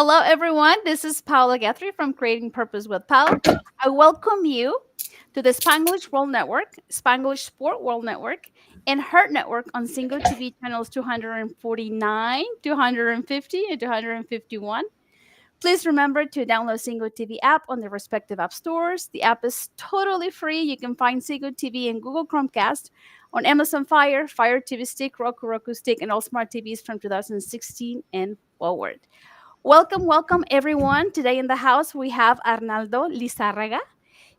Hello, everyone. This is Paula Guthrie from Creating Purpose with Pau. I welcome you to the Spanglish World Network, Spanglish Sport World Network, and Heart Network on Single TV channels 249, 250, and 251. Please remember to download Single TV app on the respective app stores. The app is totally free. You can find Single TV and Google Chromecast on Amazon Fire, Fire TV Stick, Roku Stick, and all smart TVs from 2016 and forward. Welcome, welcome everyone. Today in the house we have Arnaldo Lizarraga.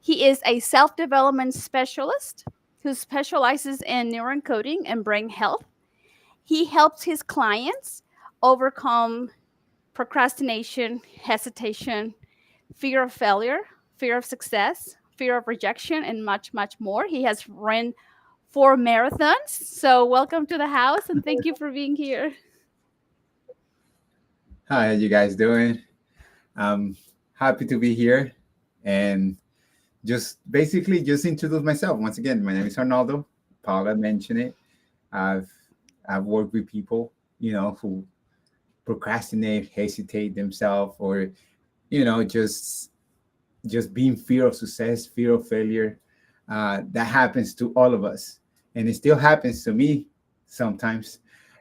He is a self development specialist who specializes in neuroencoding and brain health. He helps his clients overcome procrastination, hesitation, fear of failure, fear of success, fear of rejection, and much, much more. He has run 4 marathons. So, welcome to the house and thank you for being here. Hi, how you guys doing? I'm happy to be here and just introduce myself. Once again, my name is Arnaldo. Paula mentioned it. I've I've worked with people, who procrastinate, hesitate themselves, or just being fear of success, fear of failure. That happens to all of us, and it still happens to me sometimes.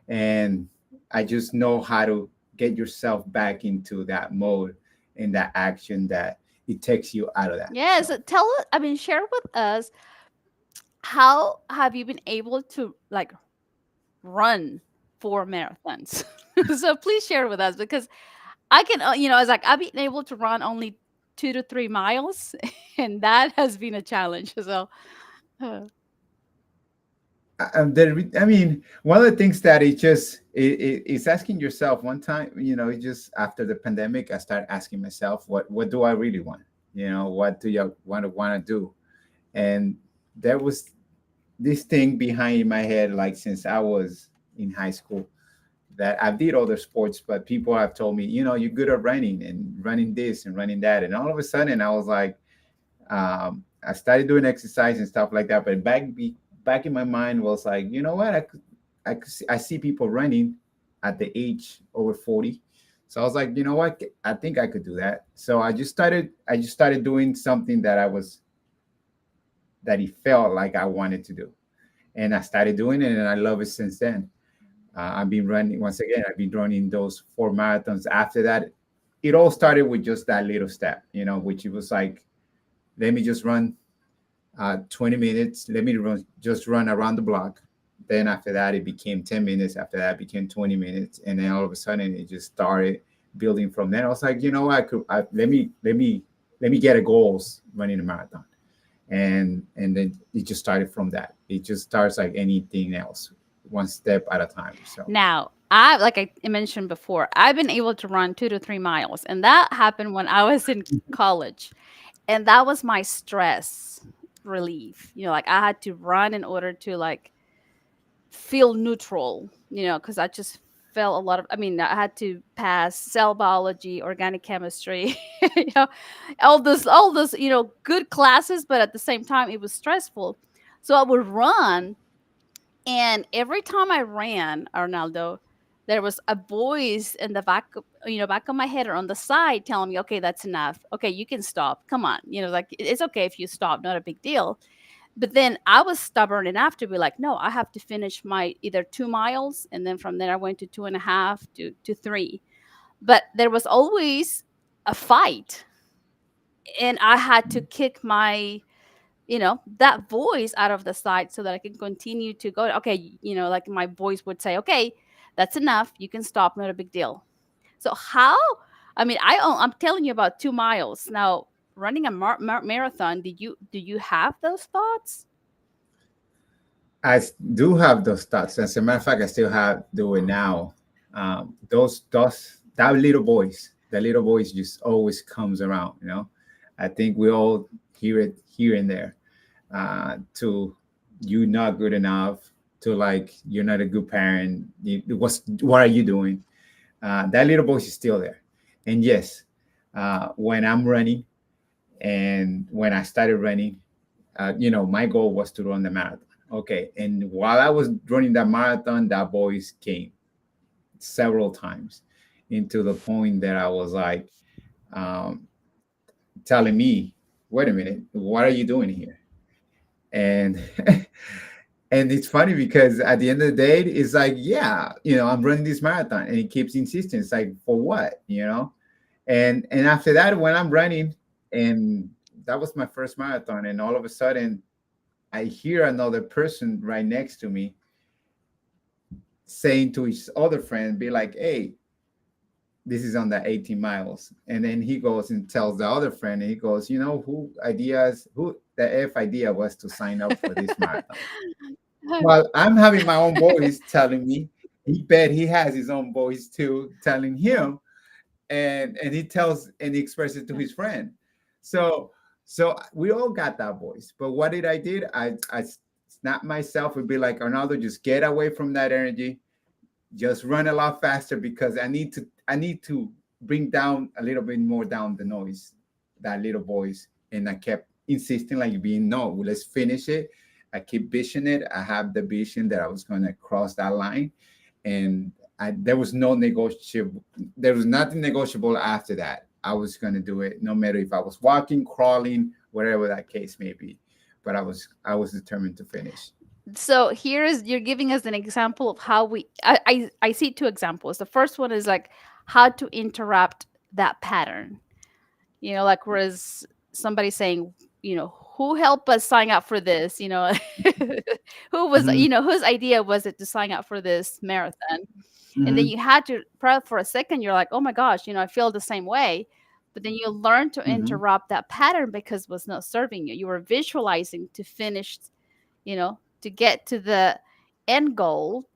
And I just know how to get yourself back into that mode and that action that it takes you out of that. Yes, So tell us, share with us how have you been able to like run 4 marathons? So please share with us because I can, it's like I've been able to run only 2 to 3 miles, and that has been a challenge. So, uh, I mean, one of the things that it's asking yourself one time, it just after the pandemic, I started asking myself, what do I really want? What do you want to do? And there was this thing behind my head, like since I was in high school, that I did other sports, but people have told me, you're good at running and running this and running that. And all of a sudden I was like, I started doing exercise and stuff like that. But back in my mind was like, you know what? I see people running at the age over 40. So I was like, you know what? I think I could do that. So I just started doing something that it felt like I wanted to do. And I started doing it and I love it since then. I've been running once again. I've been running those 4 marathons. After that, it all started with just that little step, which it was like, let me just run 20 minutes. Let me just run around the block. Then after that, it became 10 minutes. After that, it became 20 minutes. And then all of a sudden, it just started building from there. I was like, let me get a goals running a marathon. And then it just started from that. It just starts like anything else, one step at a time. So now, I like I mentioned before, I've been able to run 2 to 3 miles, and that happened when I was in college, and that was my stress relief. Like I had to run in order to like feel neutral, because I just felt a lot of, I had to pass cell biology, organic chemistry, you know, all those, good classes, but at the same time, it was stressful. So I would run, and every time I ran, Arnaldo, there was a voice in the back of my head or on the side telling me, okay, that's enough. Okay, you can stop. Come on. Like it's okay if you stop, not a big deal. But then I was stubborn enough to be like, no, I have to finish my either 2 miles. And then from there, I went to 2.5 to 3. But there was always a fight. And I had to kick that voice out of the side so that I can continue to go. Okay, like my voice would say, okay, that's enough. You can stop. Not a big deal. So how? I'm telling you about 2 miles now. Running a marathon. Do you have those thoughts? do have those thoughts. As a matter of fact, I still have do it now. Those that little voice just always comes around. I think we all hear it here and there. To you not good enough, to like you're not a good parent. What are you doing? That little voice is still there. And yes, when I'm running and when I started running, my goal was to run the marathon. Okay. And while I was running that marathon, that voice came several times. into the point that I was like, um, telling me, wait a minute, what are you doing here? And and it's funny because at the end of the day, it's like, yeah, I'm running this marathon, and he keeps insisting. It's like, for what, And after that, when I'm running, and that was my first marathon, and all of a sudden, I hear another person right next to me saying to his other friend, be like, hey, this is on the 18 miles. And then he goes and tells the other friend, and he goes, who the F idea was to sign up for this marathon. Well, I'm having my own voice telling me, he bet he has his own voice too, telling him, and he tells and he expresses it to his friend. So we all got that voice. But what did I did? I snapped myself and be like, Arnaldo, just get away from that energy, just run a lot faster, because I need to bring down a little bit more down the noise, that little voice. And I kept insisting, like, being, no, let's finish it. I keep visioning it. I have the vision that I was going to cross that line, and there was no negotiable. There was nothing negotiable after that. I was going to do it, no matter if I was walking, crawling, whatever that case may be. But I was determined to finish. So here is, you're giving us an example of how I see two examples. The first one is like how to interrupt that pattern. Like, whereas somebody saying, who helped us sign up for this? Who was, Hmm. whose idea was it to sign up for this marathon? And then Hmm. you had to, probably for a second, you're like, oh my gosh, I feel the same way. But then you learn to Hmm. interrupt that pattern because it was not serving you. You were visualizing to finish, to get to the end goal.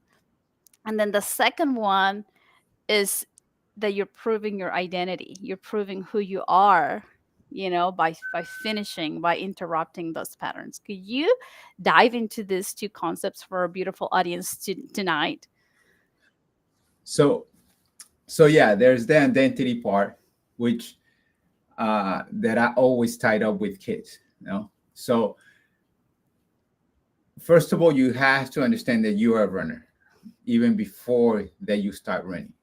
And then the second one is that you're proving your identity. You're proving who you are, by finishing, by interrupting those patterns. Could you dive into these two concepts for our beautiful audience tonight? So yeah, there's the identity part, which that I always tied up with kids. So first of all, you have to understand that you are a runner even before that you start running.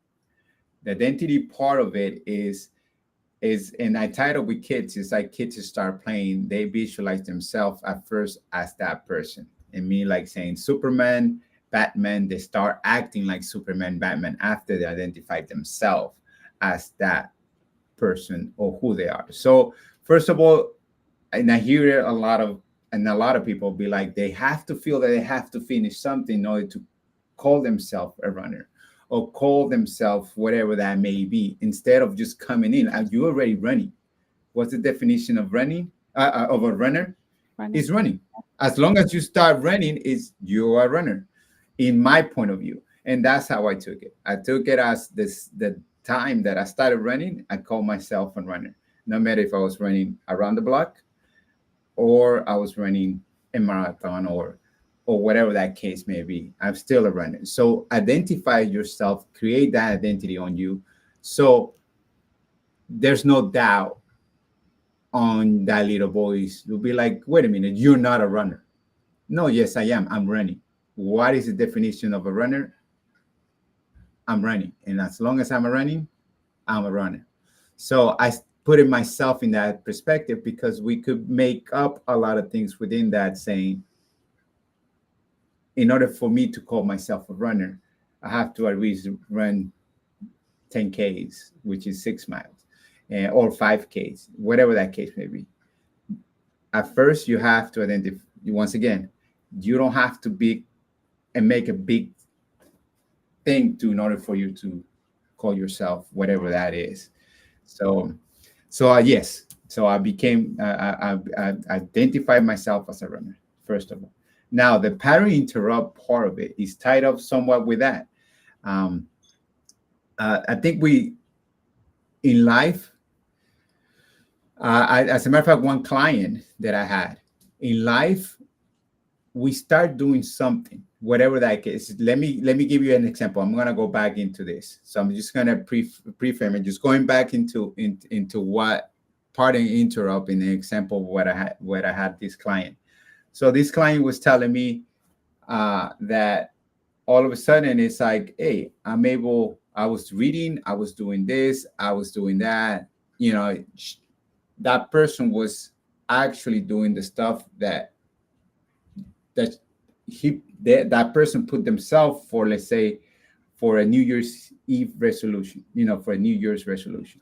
The identity part of it is and I tied up with kids. It's like kids start playing, they visualize themselves at first as that person. And me, like saying Superman, Batman, they start acting like Superman, Batman after they identify themselves as that person or who they are. So first of all, and I hear a lot of people be like, they have to feel that they have to finish something in order to call themselves a runner, or call themselves whatever that may be, instead of just coming in and you're already running. What's the definition of running, of a runner? Running. Is running. As long as you start running, is you are a runner, in my point of view. And that's how I took it. I took it as the time that I started running, I call myself a runner. No matter if I was running around the block, or I was running a marathon, or whatever that case may be, I'm still a runner. So identify yourself, create that identity on you. So there's no doubt on that little voice. You'll be like, wait a minute, you're not a runner. No, yes, I am. I'm running. What is the definition of a runner? I'm running. And as long as I'm running, I'm a runner. So I put in myself in that perspective, because we could make up a lot of things within that, saying, in order for me to call myself a runner, I have to at least run 10Ks, which is 6 miles, or 5Ks, whatever that case may be. At first, you have to identify, once again, you don't have to be and make a big thing to, in order for you to call yourself whatever that is. So, yes. So I became, I identified myself as a runner, first of all. Now, the pattern interrupt part of it is tied up somewhat with that. Um, I think we, in life, as a matter of fact, one client that I had in life, we start doing something, whatever that is. Let me give you an example. I'm gonna go back into this, so I'm just gonna preframe it, just going back into what part and interrupt in the example of what I had this client. So this client was telling me that all of a sudden it's like, hey, I'm able. I was reading, I was doing this, I was doing that. You know, that person was actually doing the stuff that that person put themselves for, let's say, for a New Year's Eve resolution, for a New Year's resolution.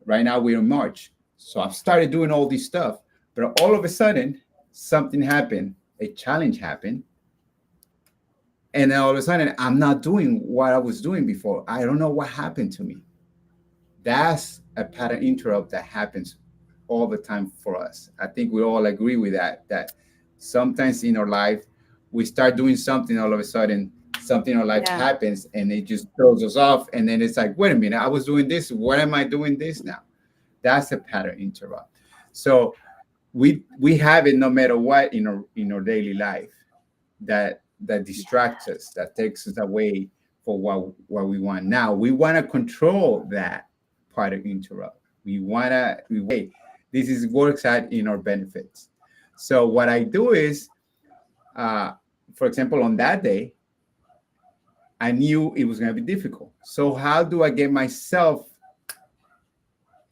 Right now we're in March. So I've started doing all this stuff, but all of a sudden something happened, a challenge happened, and then all of a sudden I'm not doing what I was doing before. I don't know what happened to me. That's a pattern interrupt that happens all the time for us. I think we all agree with that sometimes in our life we start doing something, all of a sudden something in our life Yeah. happens and it just throws us off, and then it's like, wait a minute, I was doing this, what am I doing this now? That's a pattern interrupt. So we have it no matter what in our daily life, that distracts us, that takes us away for what we want. Now we want to control that part of interrupt. We this is works out in our benefits. So what I do is, uh, for example, on that day, I knew it was going to be difficult. So how do I get myself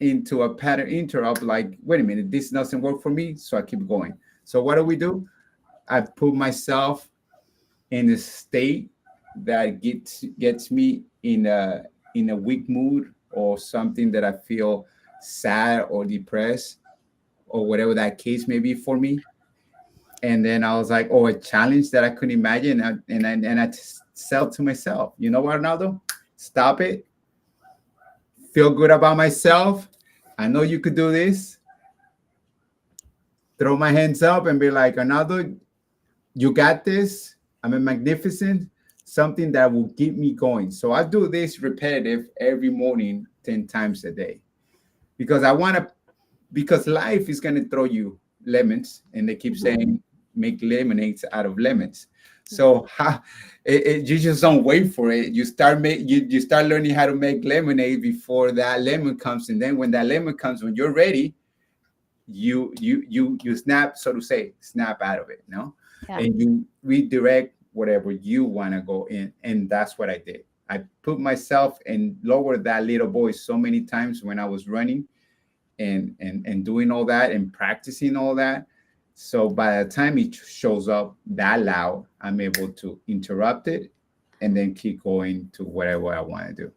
into a pattern interrupt? Like, wait a minute, this doesn't work for me, so I keep going. So what do? I put myself in a state that gets me in a weak mood, or something that I feel sad or depressed, or whatever that case may be for me. And then I was like, oh, a challenge that I couldn't imagine, and I said to myself, you know what, Arnaldo, stop it, feel good about myself. I know you could do this. Throw my hands up and be like, Arnaldo, you got this. I'm a magnificent, something that will keep me going. So I do this repetitive every morning, 10 times a day, because I want to, because life is going to throw you lemons, and they keep Mhm. saying, make lemonades out of lemons. So you just don't wait for it. You start learning how to make lemonade before that lemon comes. And then when that lemon comes, when you're ready, you snap, so to say, snap out of it, no? Yeah. And you redirect whatever you want to go in. And that's what I did. I put myself and lowered that little voice so many times when I was running, and doing all that and practicing all that. So by the time it shows up that loud, I'm able to interrupt it and then keep going to whatever I want to do.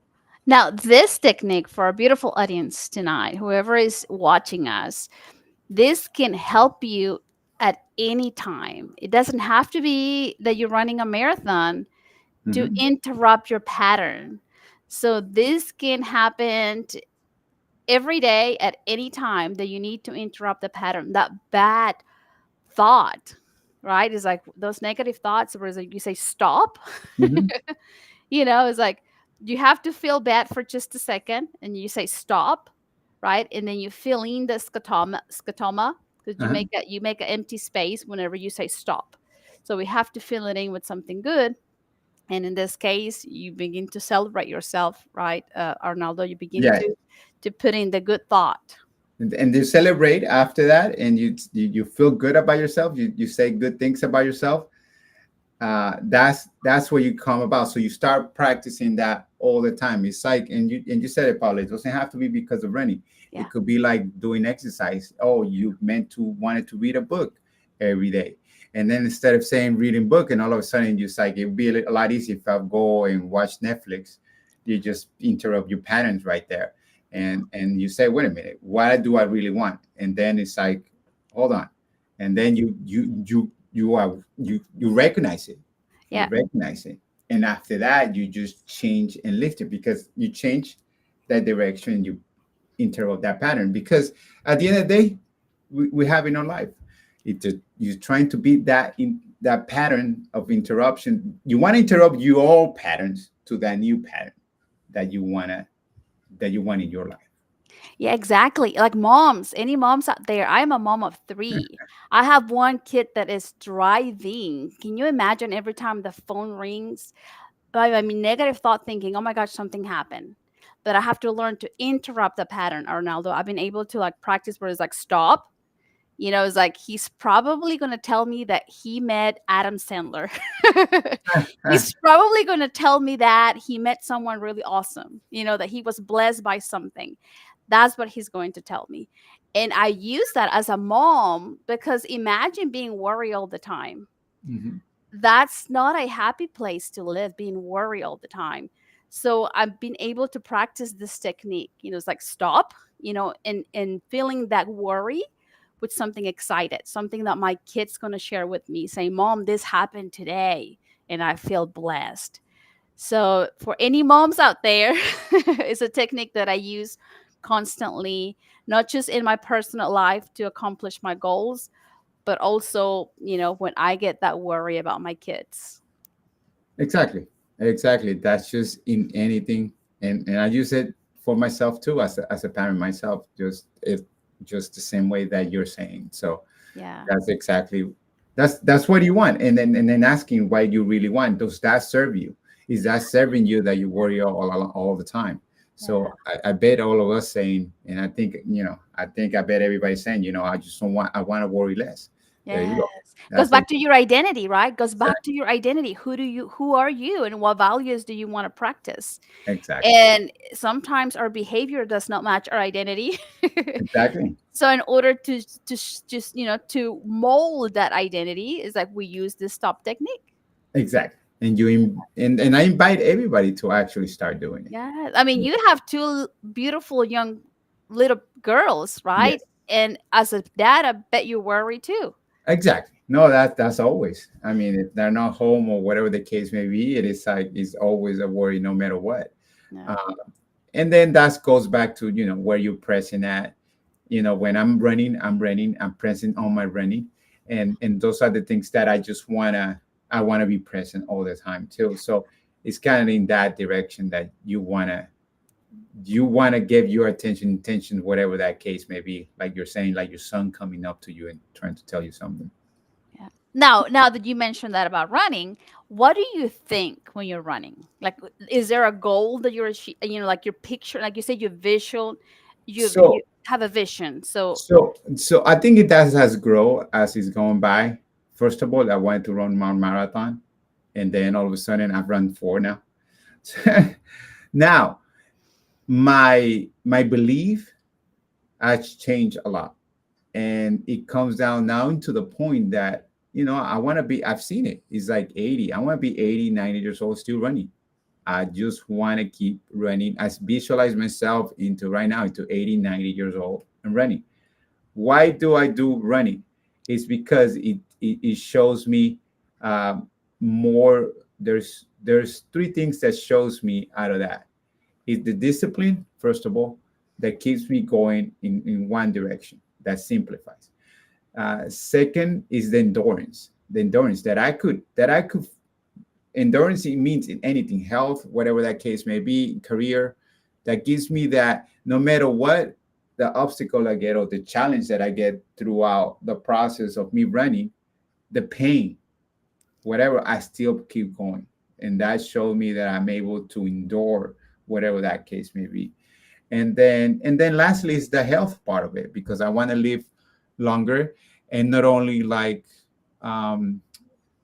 Now, this technique for our beautiful audience tonight, whoever is watching us, this can help you at any time. It doesn't have to be that you're running a marathon to Mhm. interrupt your pattern. So, this can happen every day at any time that you need to interrupt the pattern. That bad thought, right? Is like those negative thoughts where it's like you say stop. Mhm. It's like you have to feel bad for just a second and you say stop, right? And then you fill in the scotoma, because you Uh-huh. make an empty space whenever you say stop. So we have to fill it in with something good. And in this case, you begin to celebrate yourself, right, Arnaldo? You begin Yeah. to put in the good thought. And you celebrate after that, and you feel good about yourself. You say good things about yourself. That's where you come about. So you start practicing that all the time. It's like, and you said it, Paula. It doesn't have to be because of running. Yeah. It could be like doing exercise. Oh, you meant to wanted to read a book every day, and then instead of saying reading book, and all of a sudden you like, it'd be a lot easier if I go and watch Netflix. You just interrupt your patterns right there, and you say, wait a minute, what do I really want? And then it's like, hold on, and then you recognize it, you Yeah. recognize it, and after that you just change and lift it, because you change that direction, you interrupt that pattern. Because at the end of the day, we have in our life, you're trying to beat that pattern of interruption. You want to interrupt your old patterns to that new pattern that you want in your life. Yeah, exactly. Like moms, any moms out there, I'm a mom of three. I have one kid that is driving. Can you imagine every time the phone rings? I mean, negative thought thinking, oh my gosh, something happened. But I have to learn to interrupt the pattern, Arnaldo. I've been able to like practice where it's like stop. It's like he's probably going to tell me that he met Adam Sandler. He's probably going to tell me that he met someone really awesome, that he was blessed by something. That's what he's going to tell me. And I use that as a mom because imagine being worried all the time. Mhm. That's not a happy place to live, being worried all the time. So I've been able to practice this technique. It's like stop, and feeling that worry with something excited, something that my kid's gonna share with me, saying, Mom, this happened today, and I feel blessed. So for any moms out there, it's a technique that I use constantly, not just in my personal life to accomplish my goals, but also, when I get that worry about my kids. Exactly. Exactly. That's just in anything. And I use it for myself too, as a parent myself, just the same way that you're saying. So Yeah. that's exactly, that's what you want. And then asking why you really want. Does that serve you? Is that serving you that you worry all the time? Yeah. So I bet all of us saying, and I bet everybody's saying, I just don't want, I want to worry less. There you Yes. go. Goes That's back to your identity, right? Goes back to exactly. your identity. Who are you and what values do you want to practice? Exactly. And sometimes our behavior does not match our identity. Exactly. So in order just, to mold that identity is like we use this stop technique. Exactly. And and I invite everybody to actually start doing it. Yeah. I mean, Yeah. you have two beautiful young little girls, right? Yes. And as a dad, I bet you worry too. Exactly. No, that's always. I mean, if they're not home or whatever the case may be, it is like it's always a worry no matter what. Yeah. Uh, and then that goes back to where you're pressing at. When I'm pressing on my running, and those are the things that I wanna be present all the time too. So it's kind of in that direction that you wanna give your attention, whatever that case may be. Like you're saying, like your son coming up to you and trying to tell you something. Yeah. Now that you mentioned that about running, what do you think when you're running? Like, is there a goal that like your picture, like you said, your visual, you So have a vision. So, so I think it does has grow as it's going by. First of all, I wanted to run Mount Marathon, and then all of a sudden I've run four now. Now my belief has changed a lot, and it comes down now into the point that I want to be. I've seen it. It's like 80. I want to be 80, 90 years old still running. I just want to keep running. I visualize myself into right now into 80, 90 years old and running. Why do I do running? It's because it shows me more. There's three things that shows me out of that. It's the discipline, first of all, that keeps me going in one direction. That simplifies. Second is the endurance. The endurance that I could endurance, it means in anything, health, whatever that case may be, career, that gives me that no matter what the obstacle I get or the challenge that I get throughout the process of me running, the pain, whatever, I still keep going. And that showed me that I'm able to endure whatever that case may be. And then lastly is the health part of it, because I want to live longer, and not only um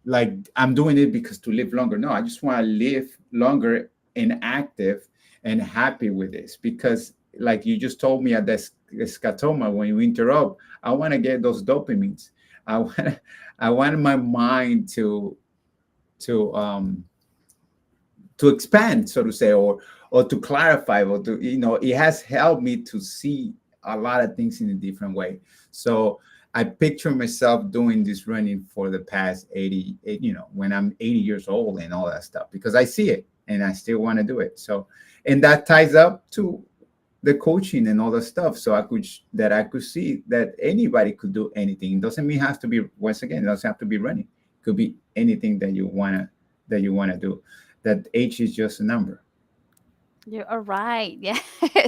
like I'm doing it because to live longer. No, I just want to live longer and active and happy with this, because like you just told me at the scatoma when you interrupt, I want to get those dopamines. I want my mind to um to expand, so to say, or to clarify, or to it has helped me to see a lot of things in a different way. So I picture myself doing this running for the past 80, when I'm 80 years old and all that stuff, because I see it and I still want to do it. So, and that ties up to the coaching and all the stuff. So I could see that anybody could do anything. It doesn't mean it has to be, once again, it doesn't have to be running. It could be anything that you wanna do. That age is just a number. you're all right. Yeah.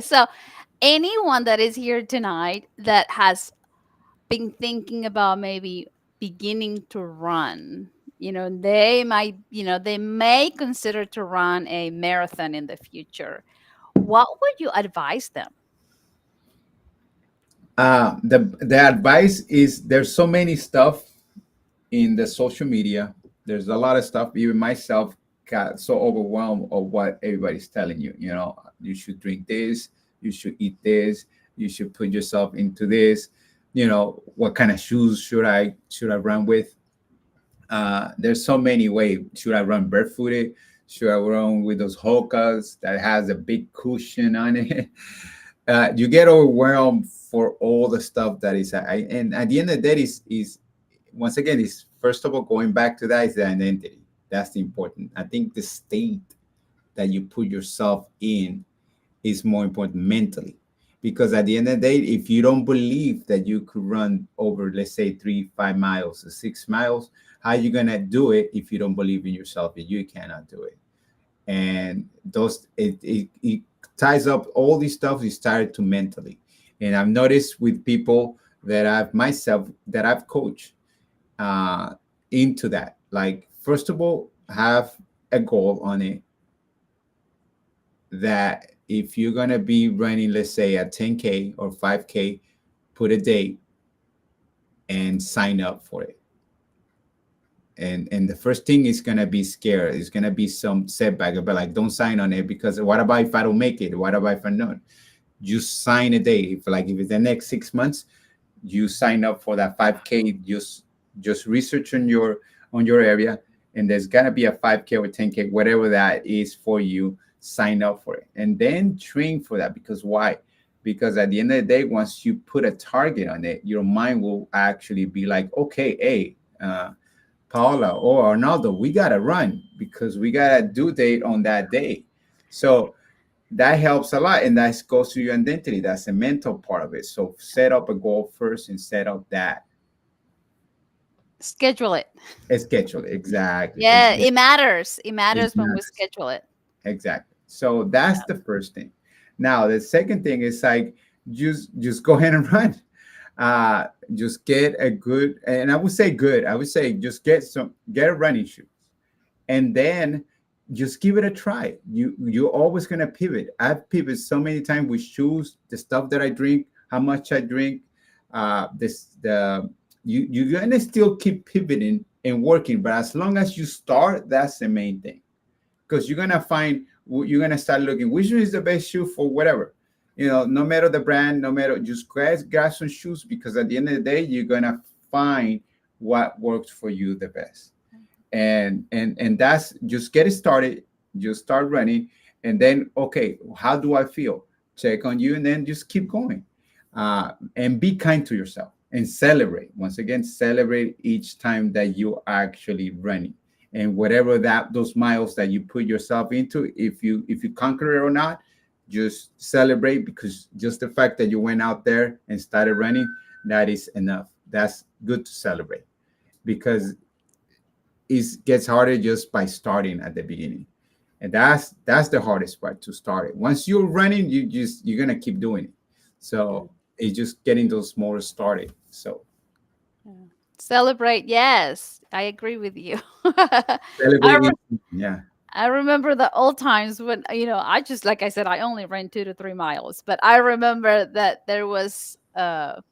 So, anyone that is here tonight that has been thinking about maybe beginning to run, they may consider to run a marathon in the future. What would you advise them? The advice is there's so many stuff in the social media. There's a lot of stuff. Even myself got so overwhelmed of what everybody's telling you. You know, you should drink this, you should eat this, you should put yourself into this. You know, what kind of shoes should I run with? There's so many ways. Should I run barefooted? Should I run with those hokas that has a big cushion on it? You get overwhelmed for all the stuff that is. And at the end of the day, is once again is first of all going back to that is the identity. That's the important. I think the state that you put yourself in is more important mentally, because at the end of the day, if you don't believe that you could run over, let's say 3 5 miles or 6 miles, how are you gonna do it if you don't believe in yourself that you cannot do it? And those it ties up all these stuff is tied to mentally. And I've noticed with people that I've coached uh into that, like first of all have a goal on it, that if you're going to be running, let's say a 10K or 5K, put a date and sign up for it. And the first thing is going to be scared. It's going to be some setback, but like don't sign on it, because what about if I don't make it? What about if I don't? You sign a date. If it's the next 6 months, you sign up for that 5K. Just research on your area, and there's gonna be a 5K or 10K, whatever that is for you. Sign up for it, and then train for that. Because why? Because at the end of the day, once you put a target on it, your mind will actually be like, okay, hey, Paula or Arnaldo, we gotta run because we got a due date on that day. So that helps a lot, and that goes to your identity. That's the mental part of it. So set up a goal first and set up that Schedule it. schedule. Exactly. Yeah, it matters. It It matters when we matters. schedule it. Exactly. So that's the first thing. Now the second thing is like just go ahead and run. Just get a good, and I would say good. I would say just get a running shoe, and then just give it a try. You're always gonna pivot. I've pivoted so many times with shoes, the stuff that I drink, how much I drink. This the you're gonna still keep pivoting and working, but as long as you start, that's the main thing. Because you're gonna start looking which one is the best shoe for whatever. No matter the brand, no matter, just grab some shoes, because at the end of the day, you're gonna find what works for you the best. And that's just get it started, just start running, and then okay, how do I feel? Check on you, and then just keep going. And be kind to yourself and celebrate. Once again, celebrate each time that you are actually running, and whatever that those miles that you put yourself into, if you conquer it or not, just celebrate, because just the fact that you went out there and started running, that is enough. That's good to celebrate, because it gets harder just by starting at the beginning, and that's the hardest part, to start it. Once you're running, you're gonna keep doing it. Yeah. So it's just getting those small started. So Yeah. Celebrate. Yes, I agree with you. celebrating, yeah. I remember the old times when, I just, like I said, I only ran 2 to 3 miles, but I remember that it was a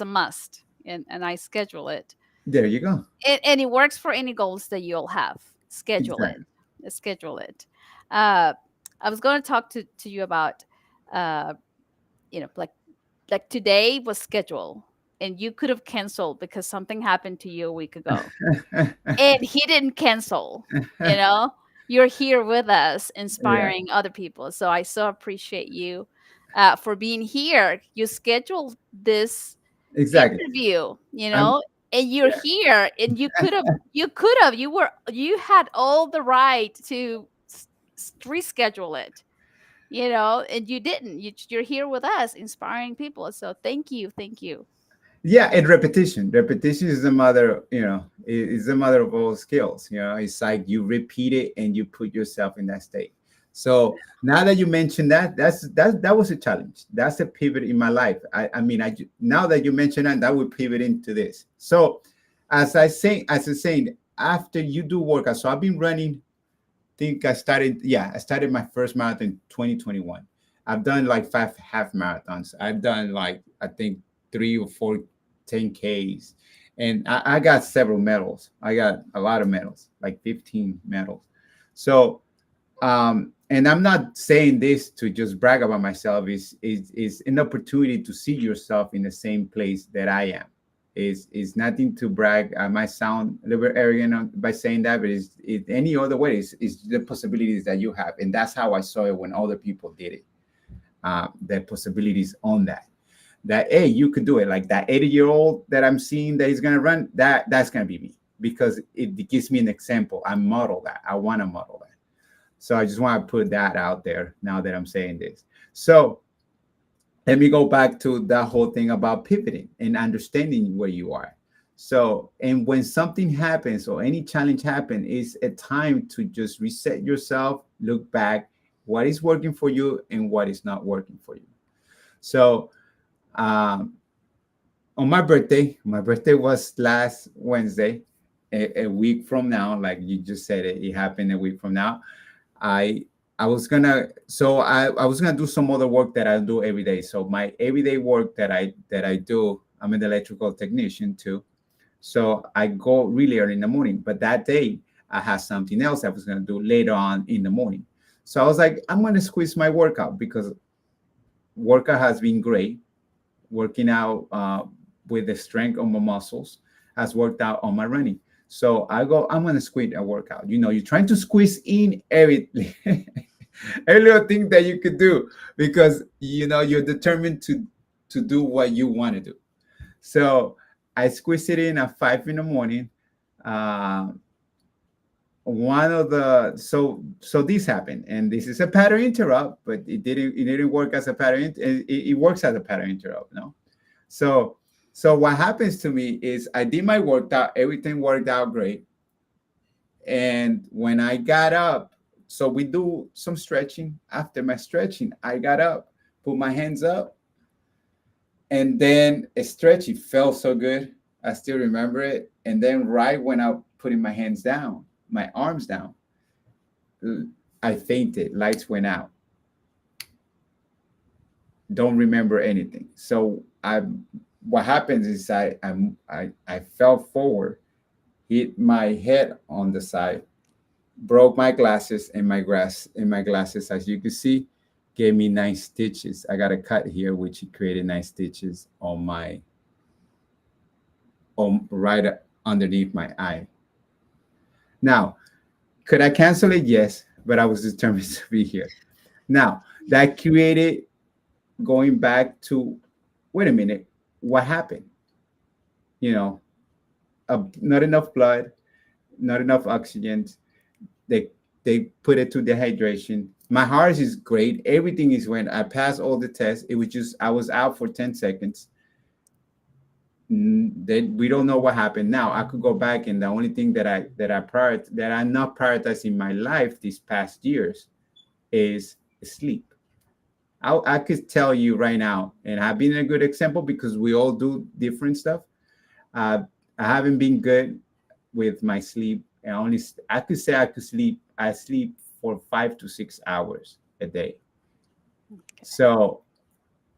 must, and I schedule it. There you go. And it works for any goals that you'll have. Schedule it. Exactly. Schedule it. Uh, I was going to talk to you about, uh, like today was scheduled, and you could have canceled because something happened to you a week ago, and he didn't cancel. You know, you're here with us, Yeah, inspiring other people. So I so appreciate you for being here. You scheduled this exactly. interview, I'm and you're Yeah, here, and you had all the right to reschedule it, and you didn't. You're here with us, inspiring people. So thank you, thank you. yeah, and repetition is the mother, is the mother of all skills. It's like you repeat it and you put yourself in that state. So now that you mentioned that, that was a challenge. That's a pivot in my life. I mean, now that you mentioned that, that would pivot into this. So as I saying, after you do workout, so I've been running. Think I started, yeah, I started my first marathon in 2021. I've done like 5 half marathons. I've done like, I think, 3 or 4 10Ks. And I got several medals. I got a lot of medals, like 15 medals. So and I'm not saying this to just brag about myself. Is an opportunity to see yourself in the same place that I am. Is nothing to brag. I might sound a little bit arrogant by saying that, but it's any other way. Is the possibilities that you have, and that's how I saw it when other people did it. The possibilities on that. That hey, you could do it. Like that 80-year-old that I'm seeing that is gonna run. That's gonna be me because it gives me an example. I model that. I want to model that. So I just want to put that out there now that I'm saying this. So let me go back to that whole thing about pivoting and understanding where you are. So, and when something happens or any challenge happens, it's a time to just reset yourself, look back, what is working for you and what is not working for you. So, um, on my birthday was last Wednesday, a week from now, like you just said, it happened a week from now. I I was gonna I was gonna do some other work that I do every day. So my everyday work that I do, I'm an electrical technician too. So I go really early in the morning. But that day I had something else I was gonna do later on in the morning. So I was like, I'm gonna squeeze my workout because workout has been great. Working out with the strength of my muscles has worked out on my running. So I go, I'm gonna squeeze a workout. You're trying to squeeze in every every little thing that you could do because you're determined to do what you want to do. So I squeeze it in at 5 in the morning. Uh, one of the so this happened, and this is a pattern interrupt, but it didn't work as a pattern. It works as a pattern interrupt, no. So what happens to me is I did my workout, everything worked out great, and when I got up, so we do some stretching. After my stretching, I got up, put my hands up, and then a stretch. It felt so good. I still remember it. And then right when I putting my hands down, my arms down, I fainted. Lights went out. Don't remember anything. So what happens is I fell forward, hit my head on the side, broke my glasses, and my glasses, as you can see, gave me 9 stitches. I got a cut here, which created 9 stitches on right underneath my eye. Now, could I cancel it? Yes, but I was determined to be here. Now, that created going back to wait a minute, what happened? You know, not enough blood, not enough oxygen. They they put it to dehydration. My heart is great. Everything is when I passed all the tests. It was just I was out for 10 seconds. Then we don't know what happened. Now I could go back, and the only thing that I'm not prioritizing in my life these past years is sleep. I could tell you right now, and I've been a good example because we all do different stuff. Uh, I haven't been good with my sleep. And I could say I could sleep. I sleep for 5 to 6 hours a day. So,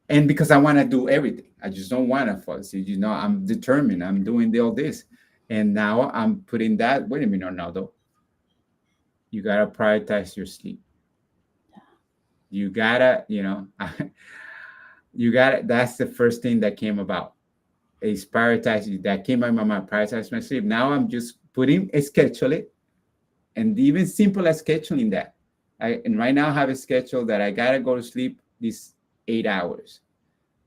and because I want to do everything, I just don't want to fall asleep. I'm determined. I'm doing all this, and now I'm putting that. Wait a minute, Arnaldo. You gotta prioritize your sleep. You gotta, you gotta. That's the first thing that came about. Is prioritize that came out of my mind. Prioritize my sleep. Now I'm just putting a schedule it, and even simple as scheduling that. And right now I have a schedule that I gotta go to sleep these 8 hours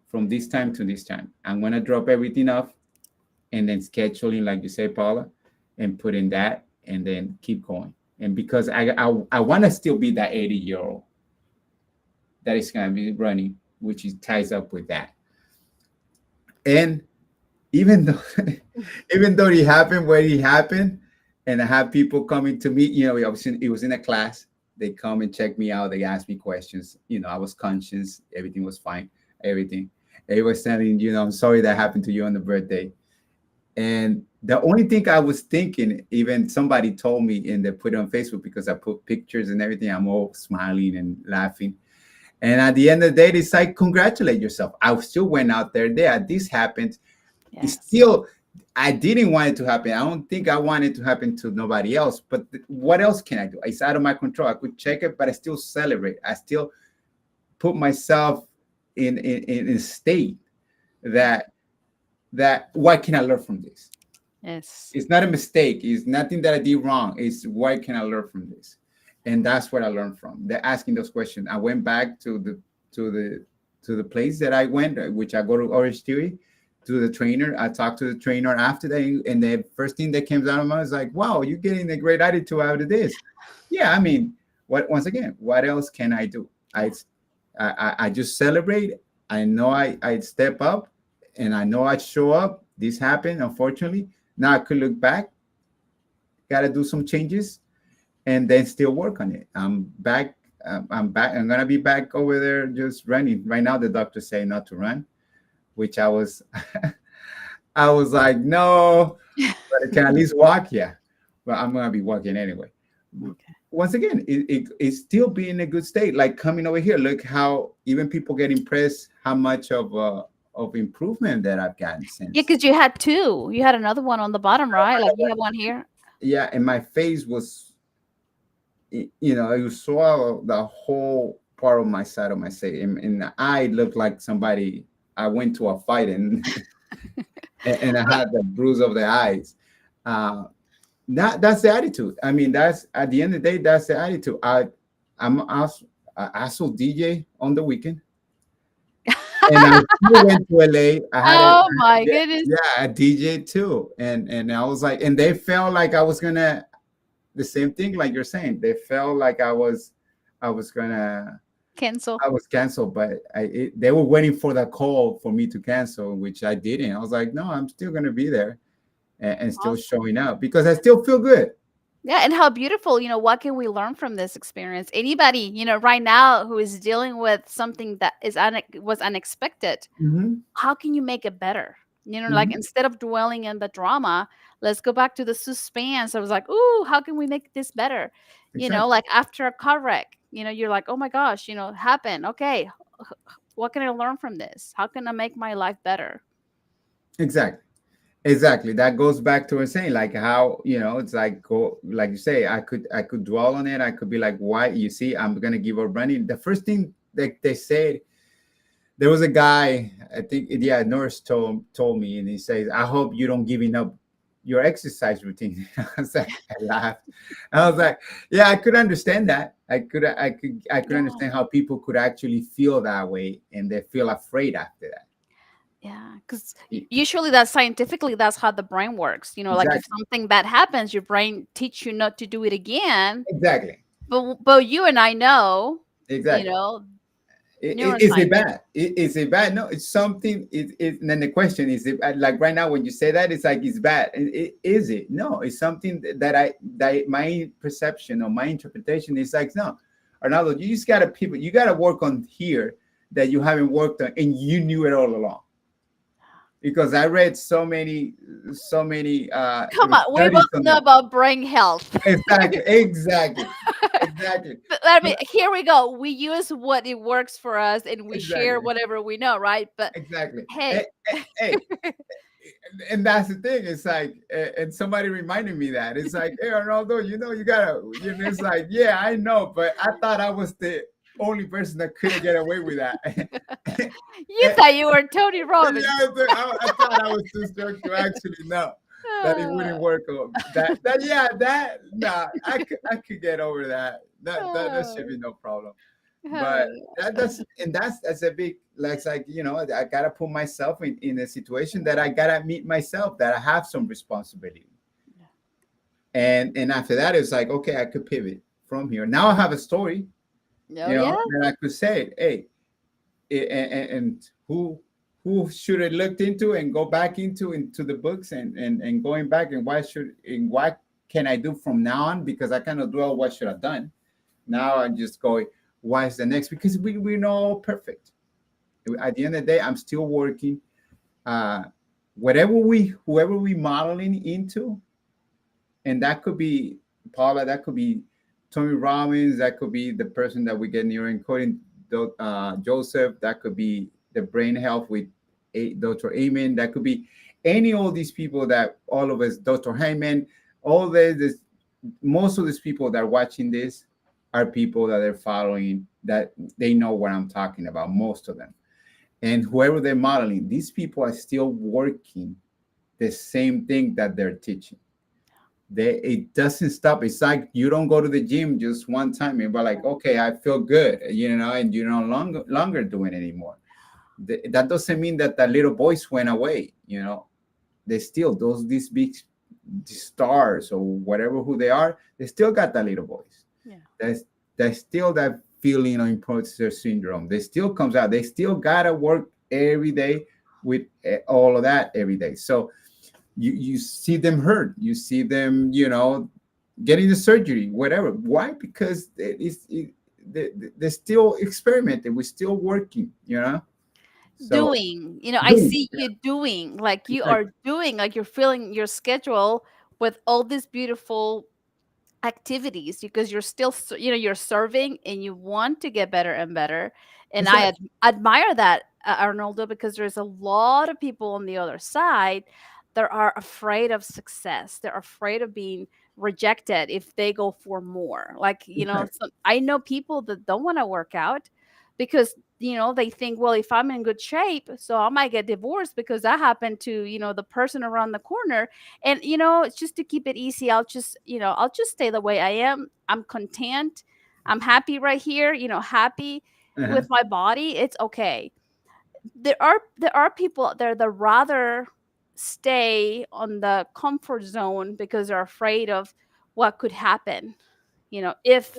from this time to this time. I'm gonna drop everything off and then scheduling, like you say, Paula, and put in that, and then keep going. And because I want to still be that 80-year-old that is gonna be running, which is ties up with that. And even though even though it happened where it happened, and I have people coming to me, it was in a class. They come and check me out. They ask me questions. I was conscious. Everything was fine. Everything. They was telling, I'm sorry that happened to you on the birthday. And the only thing I was thinking, even somebody told me, and they put it on Facebook because I put pictures and everything. I'm all smiling and laughing. And at the end of the day, it's like, congratulate yourself. I still went out there. There, this happened. It's Yes. still, I didn't want it to happen. I don't think I want it to happen to nobody else. But what else can I do? It's out of my control. I could check it, but I still celebrate. I still put myself in a state that what can I learn from this? Yes. It's not a mistake. It's nothing that I did wrong. It's what can I learn from this? And that's what I learned from. They're asking those questions. I went back to the to the place that I went, which I go to Orange Theory, to the trainer. I talked to the trainer after that, and the first thing that came out of my mouth is like, "Wow, you're getting a great attitude out of this." Yeah, I mean, what once again, what else can I do? Yeah. I just celebrate. I know I step up, and I know I show up. This happened, unfortunately. Now I could look back, got to do some changes, and then still work on it. I'm back. I'm back. I'm gonna be back over there just running. Right now, the doctor say not to run, which I was, I was like, no, but I can at least walk. Yeah, but I'm gonna be walking anyway. Okay. Once again, it's still be in a good state. Like coming over here, look how even people get impressed how much of improvement that I've gotten Yeah, since. because you had two. You had another one on the bottom, right? Like you have one here. Yeah, and my face was, you know, you saw the whole part of my side of my face, and the eye looked like somebody. I went to a fight and and I had the bruise of the eyes. Uh, that's the attitude. I mean, that's at the end of the day, that's the attitude. I also DJ on the weekend, and I still went to LA. Oh my Yeah, goodness. yeah, a DJ too, and I was like, and they felt like I was gonna the same thing like you're saying. They felt like I was gonna Cancel. I was canceled, but they were waiting for the call for me to cancel, which I didn't. I was like, no, I'm still gonna be there and still Awesome. showing up because I still feel good. Yeah, and how beautiful, what can we learn from this experience? Anybody, right now who is dealing with something that was unexpected, Hmm. how can you make it better? Like Hmm. instead of dwelling in the drama, let's go back to the suspense. I was like, "Ooh, how can we make this better?" Exactly. Like after a car wreck, you're like, "Oh my gosh, happened. Okay, what can I learn from this? How can I make my life better?" Exactly. Exactly. That goes back to what I'm saying, like how, it's like go like you say, I could dwell on it. I could be like, why? You see, I'm gonna give up running. The first thing that they said, there was a guy, I think, yeah, nurse told me, and he says, I hope you don't giving up your exercise routine. I was like, I laughed. I was like, yeah, I could understand that. I could Yeah. understand how people could actually feel that way and they feel afraid after that. Yeah, because E- usually that's scientifically that's how the brain works. Like if Exactly. something bad happens, your brain teach you not to do it again. Exactly. But you and I know, you Exactly. know, Is it neuroscience. bad? Is it bad? No, it's something. And then the question is, it bad? Like right now when you say that, it's like it's bad. Is it? No, it's something that my perception or my interpretation is like no, Arnaldo, you just gotta people. You gotta work on here that you haven't worked on, and you knew it all along. Because I read so many Come on, we both studies on know that. about brain health. Exactly, exactly, exactly, But I mean, here we go. We use what it works for us, and we share exactly, whatever we know, right? But exactly. hey, Hey, and that's the thing. It's like, and somebody reminded me that it's like, hey, Arnaldo, you gotta, it's like, yeah, I know, but I thought I was the only person that couldn't get away with that. you thought you were Tony Robbins. Yeah, I thought I was too strong to actually know that it wouldn't Uh, work. Yeah, that nah, I could get over that. That should uh, be no problem. But uh, that's a big, like, it's like, I gotta put myself in a situation that I gotta meet myself, that I have some responsibility. And after that it's like, okay, I could pivot from here. Now I have a story, oh yeah. that I could say, hey, and who should have looked into and go back into the books and going back, and what can I do from now on, because I cannot dwell what should have done. Now I'm just going, why is the next, because we're not all perfect. At the end of the day, I'm still working. uh whoever we modeling into, and that could be Paula, that could be Tony Robbins, that could be the person that we get near encoding. Joseph. That could be the brain health with Dr. Amen. That could be any of these people that all of us, Dr. Hyman, all this, most of these people that are watching this are people that are following, that they know what I'm talking about, most of them. And whoever they're modeling, these people are still working the same thing that they're teaching. It doesn't stop. It's like you don't go to the gym just one time and be like, okay, I feel good, and you're no longer doing it anymore. That doesn't mean that the little voice went away. They still, these big stars or whatever who they are, they still got that little voice. Yeah. There's still that feeling of imposter syndrome. They still comes out. They still gotta work every day with all of that every day. So you see them hurt. You see them, getting the surgery, whatever. Why? Because they're still experimenting. We're still working. So Doing, I doing, see you doing, like you exactly. are doing, like you're filling your schedule with all these beautiful activities because you're still you're serving and you want to get better and better. And I Exactly. admire that, Arnoldo, because there's a lot of people on the other side that are afraid of success. They're afraid of being rejected if they go for more, like, Exactly. I know people that don't want to work out because they think, well, if I'm in good shape, so I might get divorced because that happened to the person around the corner. And it's just to keep it easy, I'll just stay the way I am. I'm content. I'm happy right here, happy Uh-huh. with my body. It's okay. There are people out there that rather stay on the comfort zone because they're afraid of what could happen, if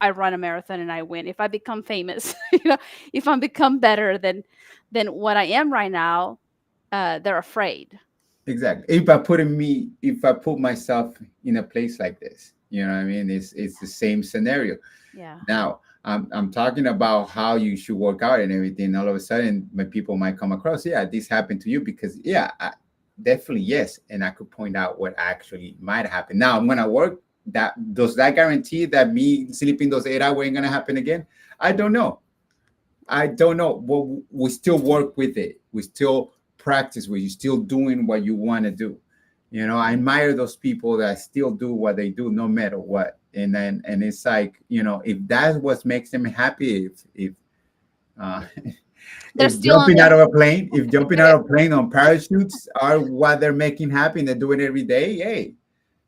I run a marathon and I win, if I become famous, if I become better than what I am right now. They're afraid. Exactly. If I put myself in a place like this, what I mean? It's the same scenario. Yeah. Now, I'm talking about how you should work out and everything. All of a sudden, my people might come across, yeah, this happened to you because, yeah, definitely yes, and I could point out what actually might happen. Now, I'm gonna work. Does that guarantee that me sleeping those 8 hours ain't gonna happen again? I don't know. I don't know. Well, we still work with it. We still practice. We're still doing what you want to do. I admire those people that still do what they do no matter what. And it's like, if that's what makes them happy, if uh, They're if still on jumping the out of a plane, if jumping out of a plane on parachutes are what they're making happy and they're doing it every day, hey,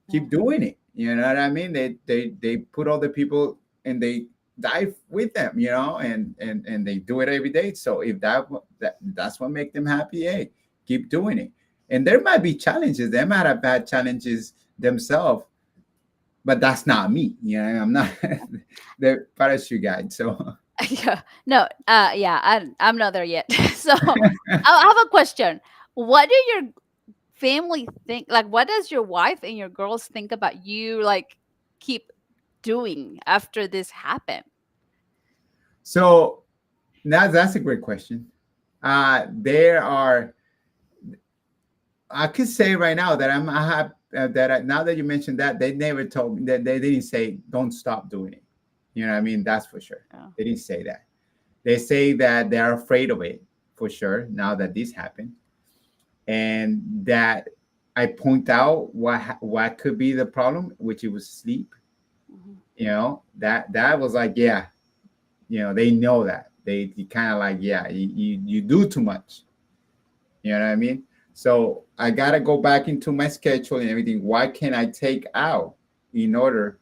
Yeah. keep doing it. You know what I mean? They put all the people and they dive with them, and they do it every day. So if that's what make them happy, hey, keep doing it. And there might be challenges. They might have had challenges themselves, but that's not me. I'm not the parachute guide. So Yeah. No, yeah, I'm not there yet. So I have a question. What do your family think? Like, what does your wife and your girls think about you, like, keep doing after this happened? so now that's a great question. There are I could say right now that I have now that you mentioned that, they never told me that, they didn't say don't stop doing it. You know what I mean? That's for sure. Oh. They didn't say that. They say that they are afraid of it for sure now that this happened, and that I point out what could be the problem, which it was sleep. Mhm. That was like, yeah, they know that they kind of like, yeah, you do too much. You know what I mean? So I gotta go back into my schedule and everything. What can I take out in order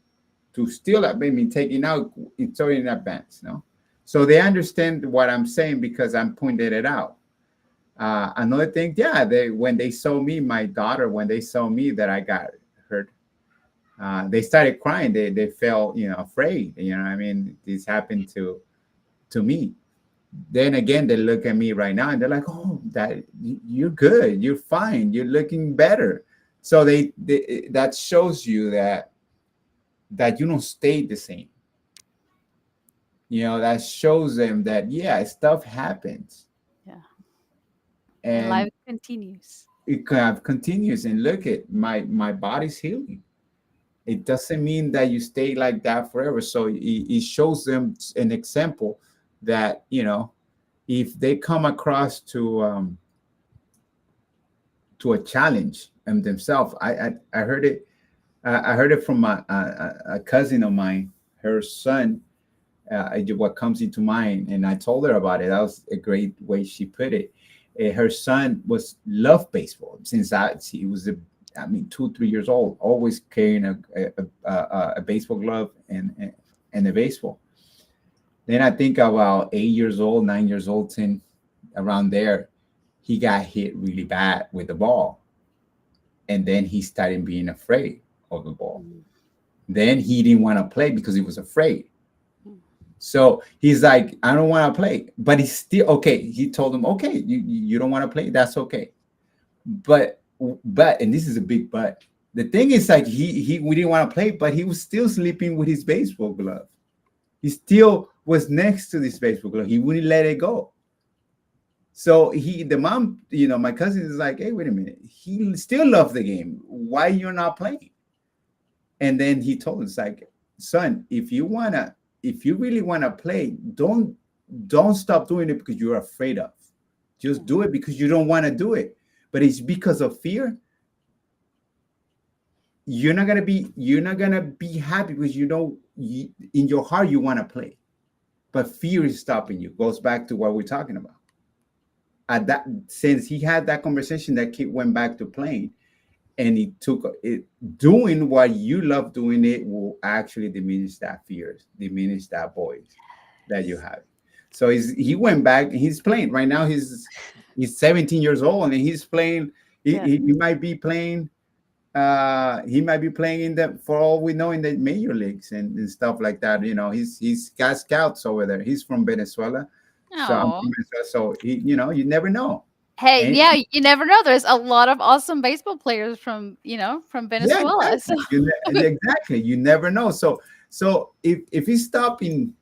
to still, I mean, taking out it's already in advance, no? So they understand what I'm saying because I'm pointing it out. Another thing, yeah, when they saw me, my daughter, when they saw me that I got hurt, they started crying. They felt, afraid. You know what I mean? This happened to me. Then again, they look at me right now and they're like, "Oh, you're good, you're fine, you're looking better." So that shows you that you don't stay the same. That shows them that, yeah, stuff happens, Yeah. And and life continues. it kind of continues. And look at my body's healing. It doesn't mean that you stay like that forever. So it shows them an example that, if they come across to a challenge themselves. I heard it. I heard it from a cousin of mine. Her son, what comes into mind, and I told her about it. That was a great way she put it. Her son was loved baseball since he was I mean, 2, 3 years old, always carrying a baseball glove and a baseball. Then I think about 8 years old, 9 years old, 10, around there, he got hit really bad with the ball, and then he started being afraid of the ball. Mm, Then he didn't want to play because he was afraid. mm, So he's like, I don't want to play, but he's still okay. He told him, okay, you don't want to play, that's okay. But and this is a big but. The thing is, like, he we didn't want to play, but he was still sleeping with his baseball glove. He still was next to this baseball glove. He wouldn't let it go. So the mom, my cousin is like, hey, wait a minute. He still loves the game. Why you're not playing? And then he told us, like, son, if you really wanna play, don't stop doing it because you're afraid of. Just mm, do it because you don't want to do it. But it's because of fear. You're not gonna be happy because in your heart you want to play, but fear is stopping you. Goes back to what we're talking about. At that, since he had that conversation, that kid went back to playing, and he took it. Doing what you love doing, it will actually diminish that fears, diminish that voice that you have. So he went back and he's playing right now. He's 17 years old and he's playing. He, yeah. he, he might be playing. He might be playing in the, for all we know, in the major leagues and stuff like that. He's got scouts over there. He's from Venezuela, so I'm Oh. from Venezuela. So you never know. Hey, And yeah, you never know. There's a lot of awesome baseball players from, from yeah, Venezuela. So exactly. Exactly. You never know. So if he's stopping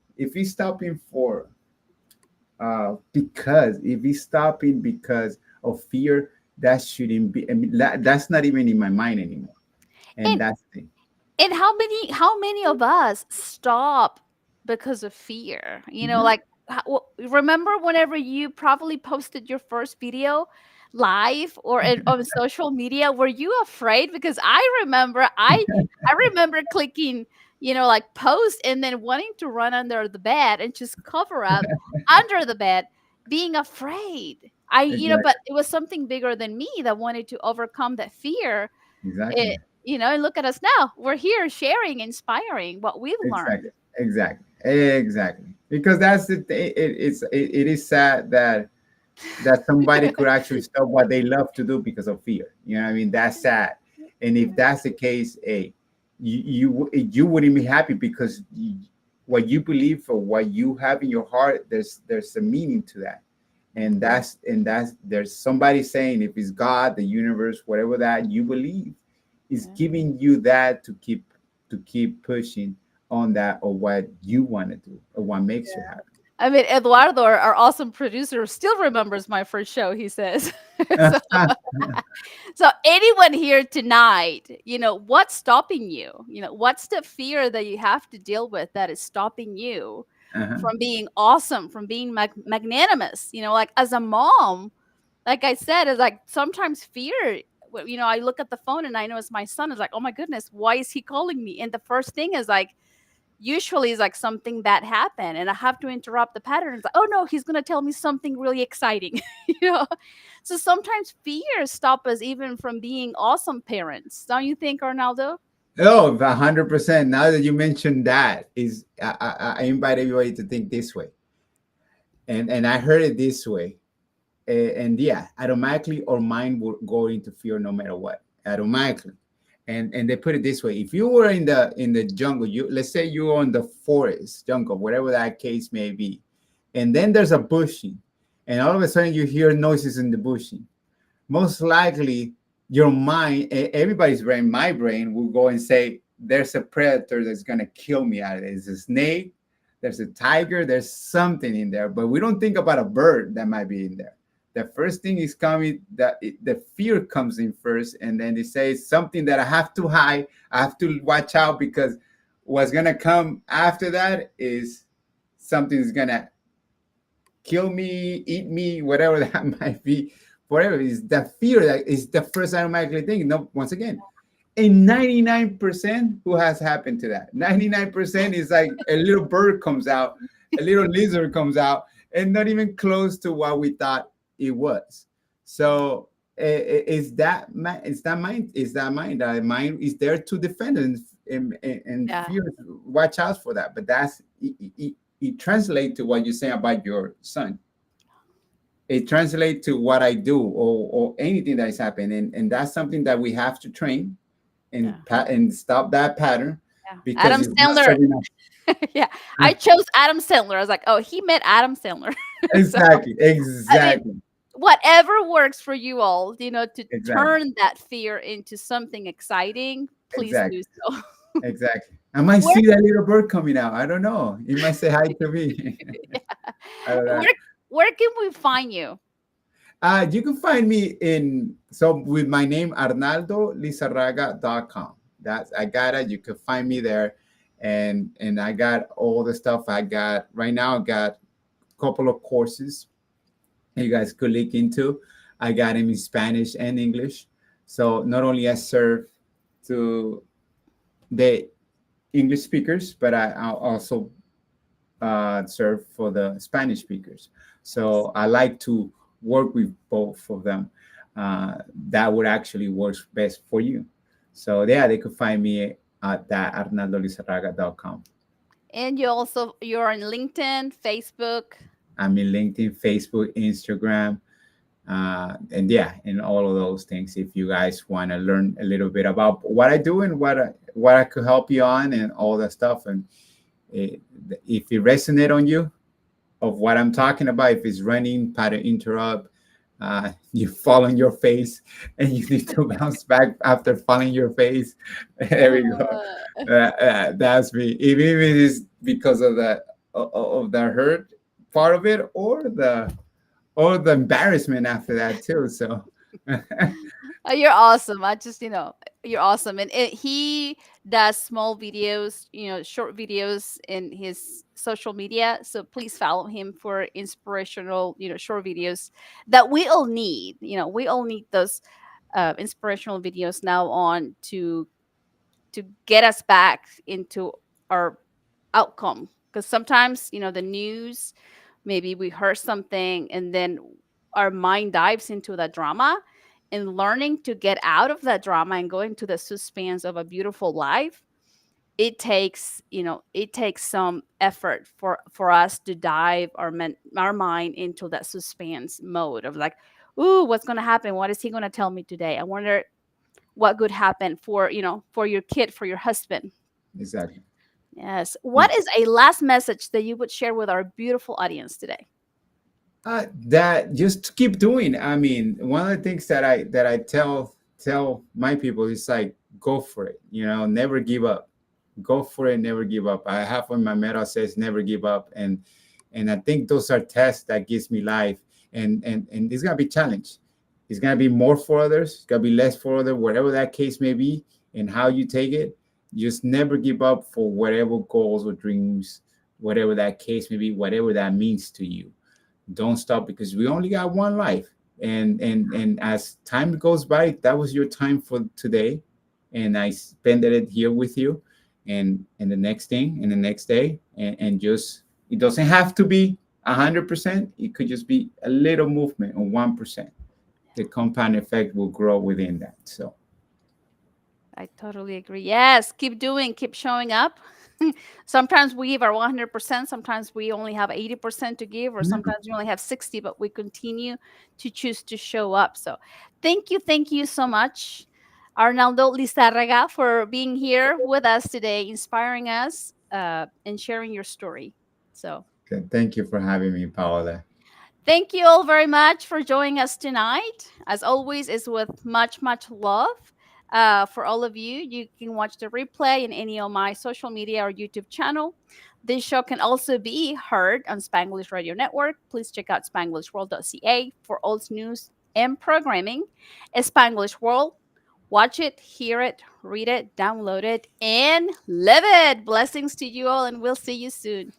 for because if he's stopping because of fear, that shouldn't be. I mean, that's not even in my mind anymore. And and that's the thing. And how many of us stop because of fear? Mhm. Like, remember whenever you probably posted your first video live or on social media, were you afraid? Because I remember clicking, like post and then wanting to run under the bed and just cover up under the bed, being afraid. But Exactly. it was something bigger than me that wanted to overcome that fear. Exactly. And look at us now. We're here sharing, inspiring what we've Exactly. learned. Exactly. Exactly. Because that's the thing. It is sad that somebody could actually stop what they love to do because of fear. You know what I mean? That's sad. And if that's the case, you wouldn't be happy because what you believe or what you have in your heart, there's a meaning to that. And Mhm. that's there's somebody saying, if it's God, the universe, whatever that you believe, is Yeah. giving you that to keep pushing on that, or what you want to do, or what makes you I mean, Eduardo, our awesome producer, still remembers my first show, he says. so, happy. so, anyone here tonight, what's stopping you? What's the fear that you have to deal with that is stopping you Uh-huh. from being awesome, from being magnanimous? Like as a mom, like I said, is like sometimes fear. I look at the phone and I know it's my son. Is like, oh my goodness, why is he calling me? And the first thing is like, usually is like something bad happened, and I have to interrupt the pattern. It's like, oh no, he's gonna tell me something really exciting. you know. So sometimes fears stop us even from being awesome parents, don't you think, Arnaldo? Oh, 100%. Now that you mentioned that, is I invite everybody to think this way, and I heard it this way, and yeah, automatically our mind will go into fear no matter what, automatically. And they put it this way: if you were in the jungle, let's say you're on the forest, jungle, whatever that case may be, and then there's a bushing, and all of a sudden you hear noises in the bushing. Most likely your mind, everybody's brain, my brain will go and say, there's a predator that's going to kill me out of it. There's a snake, there's a tiger, there's something in there. But we don't think about a bird that might be in there. The first thing is coming, the fear comes in first, and then they say something that I have to hide, I have to watch out, because what's going to come after that is something's going to kill me, eat me, whatever that might be. Whatever is the fear that is the first automatically thing. No, once again, and 99% who has happened to that. 99% is like a little bird comes out, a little lizard comes out, and not even close to what we thought it was. So is that is that mind? Is that mind? That mind is there to defend and Yeah. fear. Watch out for that. But it translates to what you say about your son. It translates to what I do or anything that is happening, and that's something that we have to train Yeah. and stop that pattern Yeah. because Adam it's not Sandler. serving us. Yeah. I chose Adam Sandler. I was like, oh, he met Adam Sandler. So, Exactly, I mean, exactly, whatever works for you all, to exactly, turn that fear into something exciting, please exactly, do so. exactly. I might Where, see that little bird coming out. I don't know. He might say hi to me. I don't know. where, where can we find you? You can find me in with my name arnaldolizarraga.com. That's I got it. You can find me there, and I got all the stuff I got right now. I got a couple of courses you guys could look into. I got them in Spanish and English. So not only I serve to the English speakers, but I also serve for the Spanish speakers. Nice. So I like to work with both of them. That would actually work best for you. So yeah, they could find me at that arnaldolizarraga.com. And you're on LinkedIn, Facebook. I'm in LinkedIn, Facebook, Instagram, and yeah, and all of those things. If you guys want to learn a little bit about what I do and what I could help you on and all that stuff, and it, if it resonate on you of what I'm talking about, if it's running, pattern interrupt, you fall on your face and you need to bounce back after falling your face. There we go. Uh, That's me. Even if it is because of the hurt part of it or the embarrassment after that too. So You're awesome. You're awesome. And he does small videos, short videos in his social media. So please follow him for inspirational, short videos that we all need. We all need those inspirational videos now on to get us back into our outcome. Because sometimes, the news, maybe we heard something and then our mind dives into that drama, and learning to get out of that drama and go into the suspense of a beautiful life. It takes some effort for us to dive our mind into that suspense mode of like, ooh, what's going to happen? What is he going to tell me today? I wonder what could happen for your kid, for your husband. exactly. Yes. What is a last message that you would share with our beautiful audience today? That just keep doing. I mean, one of the things that I tell my people is like go for it. Never give up. Go for it. Never give up. I have on my medal says never give up, and I think those are tests that gives me life. And it's gonna be challenge. It's gonna be more for others. It's gonna be less for others. Whatever that case may be, and how you take it, just never give up for whatever goals or dreams, whatever that case may be, whatever that means to you. Don't stop because we only got one life, and as time goes by, that was your time for today, and I spent it here with you, and the next thing and the next day, and just it doesn't have to be 100%. It could just be a little movement on 1%. The compound effect will grow within that. So I totally agree. Yes, keep doing, keep showing up. Sometimes we give our 100%, sometimes we only have 80% to give, or yeah, sometimes we only have 60, but we continue to choose to show up. So thank you so much, Arnaldo Lizarraga, for being here with us today, inspiring us and sharing your story. So okay. Thank you for having me, Paola. thank you all very much for joining us tonight. As always, it's with much, much love for all of you. You can watch the replay in any of my social media or YouTube channel. This show can also be heard on Spanglish Radio Network. Please check out spanglishworld.ca for all news and programming. Spanglish World. Watch it, hear it, read it, download it, and live it. Blessings to you all, and we'll see you soon.